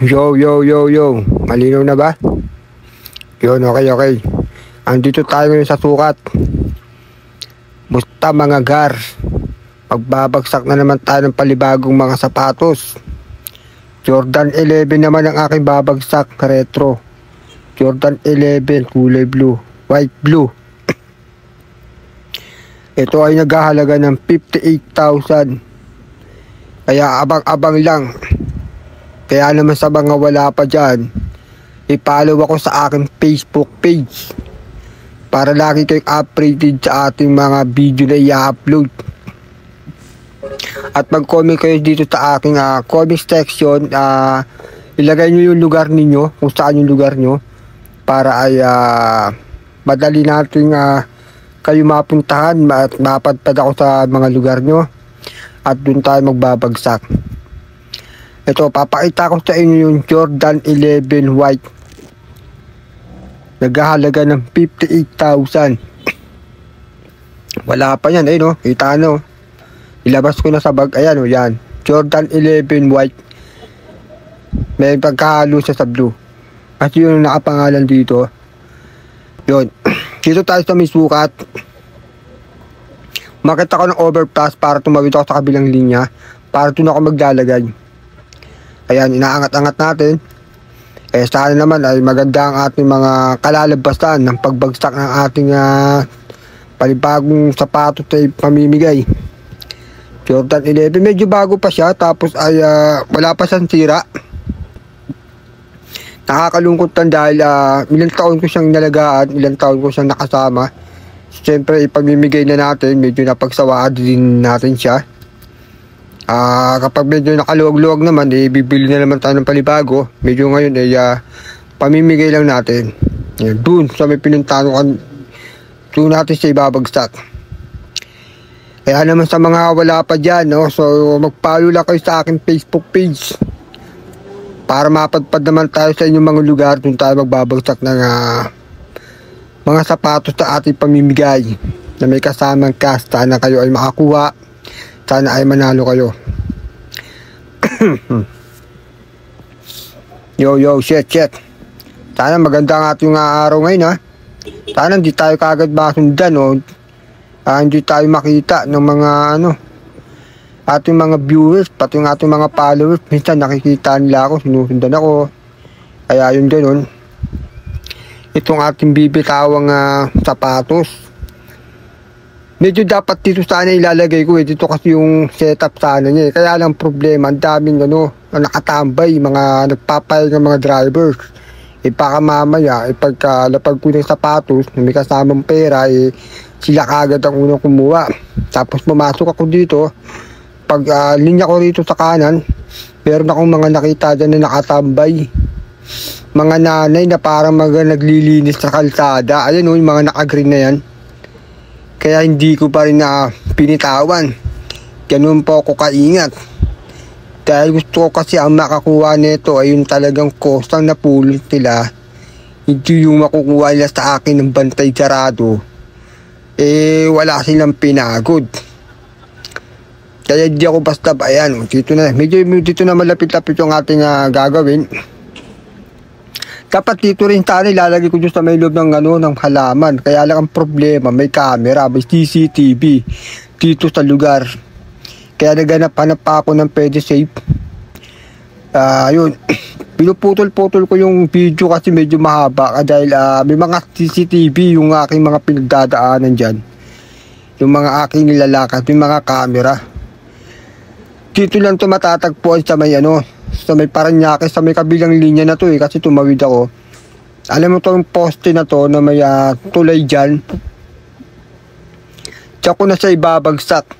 Yo, yo, yo, yo. Malinaw na ba? Yun, okay. Andito tayo ngayon sa sukat. Musta mga gar? Magbabagsak na naman tayo ng palibagong mga sapatos. Jordan 11 naman ang aking babagsak, retro. Jordan 11, kulay blue. White blue. Ito ay naghahalaga ng 58,000. Kaya abang-abang lang. Kaya naman sa mga wala pa dyan, i-follow ako sa aking Facebook page para lagi kayong updated sa ating mga video na i-upload. At mag-comment kayo dito sa aking comment section. Ilagay nyo yung lugar ninyo, kung saan yung lugar nyo, para ay madali natin kayo mapuntahan at mapadpad ako sa mga lugar nyo at dun tayo magbabagsak. Ito, papakita ko sa inyo yung Jordan 11 white. Naghahalaga ng 58,000. Wala pa yan, no? Kita no? Ilabas ko na sa bag. Ayan, yan. Jordan 11 white. May pagkahalo siya sa blue. Kasi yun yung nakapangalan dito. Yun. Dito tayo sa may sukat. Makita ko ng overpass para tumawid ako sa kabilang linya. Para doon ako maglalagay. Ayan, inaangat-angat natin. Sana naman ay maganda ang ating mga kalalabasan ng pagbagsak ng ating palibagong sapatos ay pamimigay. Jordan 11, medyo bago pa siya, tapos ay wala pa siyang sira. Nakakalungkot lang dahil ilang taon ko siyang nalagaan, ilang taon ko siyang nakasama. Siyempre, ipamimigay na natin, medyo napagsawaan din natin siya. Kapag medyo nakaluwag-luwag naman, bibili na naman tayo ng palibago. Medyo ngayon pamimigay lang natin. Doon sa may pinuntanukan, doon natin siya ibabagsak. Kaya naman sa mga wala pa dyan, no? So mag-follow lang kayo sa aking Facebook page para mapadpad naman tayo sa inyong mga lugar. Doon tayo magbabagsak ng mga sapatos sa ating pamimigay na may kasamang cash. Sana kayo ay makakuha. Sana ay manalo kayo. Yo, shit. Sana maganda ang ating araw ngayon, Sana hindi tayo kagad masundan, hindi tayo makita ng mga ating mga viewers, pati yung ating mga followers. Minsan nakikita nila ako, sinusundan ako. Kaya yun ganun. Itong ating bibitawang sapatos. Medyo dapat dito sana ilalagay ko dito kasi yung setup sana niya Kaya lang problema, ang daming nakatambay, mga nagpapayag ng mga drivers. Baka mamaya, pagkalapag ko ng sapatos na may kasamang pera, sila kagad ang unang kumuha. Tapos pumasok ako dito, pag linya ko rito sa kanan, meron akong mga nakita dyan na nakatambay. Mga nanay na parang naglilinis sa kalsada. Ayan yung mga naka-green na yan. Kaya hindi ko pa rin pinitawan. Ganun po ako kaingat. Dahil gusto ko kasi ang makakuha nito ay yung talagang kostang na pulot nila. Hindi yung makukuha nila sa akin ng bantay sarado. Wala silang pinagod. Kaya hindi ako basta ayan. Dito na malapit-lapit yung ating gagawin. Dapat dito rin sana ilalagay ko dyan sa may loob ng halaman. Kaya lang ang problema, may camera, may CCTV dito sa lugar. Kaya naghanap-hanap pa ako ng pwede safe. Yun. Pinuputol-putol ko yung video kasi medyo mahaba. Dahil may mga CCTV yung aking mga pinagdadaanan dyan. Yung mga aking nilalakad, yung mga camera. Dito lang ito matatagpuan sa may sa may Paranaque, sa may kabilang linya na to kasi tumawid ako. Alam mo tong poste na to na may tulay dyan. Diyan ko na siya ibabagsak.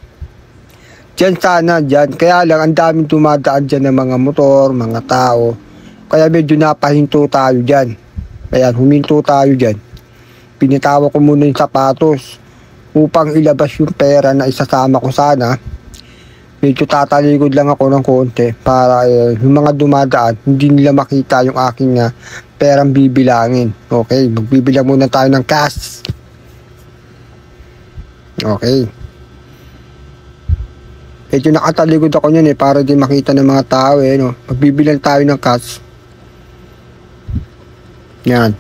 Diyan sana, dyan. Kaya lang ang daming dumadaan dyan ng mga motor, mga tao. Kaya medyo napahinto tayo dyan. Ayan, huminto tayo dyan. Pinitawa ko muna yung sapatos upang ilabas yung pera na isasama ko sana. Medyo tatalikod lang ako ng konti para yung mga dumadaan, hindi nila makita yung aking perang bibilangin. Okay, magbibilang muna tayo ng cash. Okay. Medyo nakatalikod ako niyan para di makita ng mga tao Magbibilang tayo ng cash. Yan.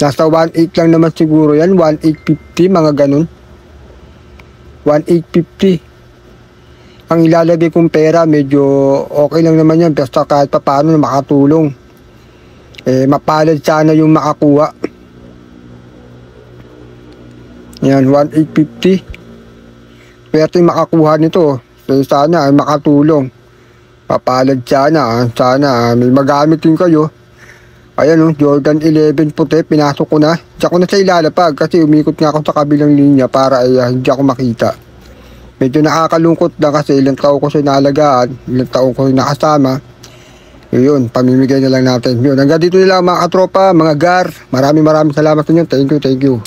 Nasa 1.8 lang naman siguro yan. 1.850, mga ganun. 1.850. Ang ilalagay kong pera, medyo okay lang naman yan. Basta kahit pa paano makatulong. Mapalad sana yung makakuha. Yan, 1.850. Pwede makakuha nito. So, sana ay makatulong. Mapalad sana. Sana may magamit din kayo. Ayan, Jordan 11 puti, pinasok ko na. Diyan ko na sa ilalapag kasi umikot nga ako sa kabilang linya para hindi ako makita. Medyo nakakalungkot na kasi ilang taon ko siya naalagaan, ilang taon ko nakasama. Yun, pamimigay na lang natin. Yun, hanggang dito nila mga katropa, mga gar. Maraming salamat sa inyo. Thank you.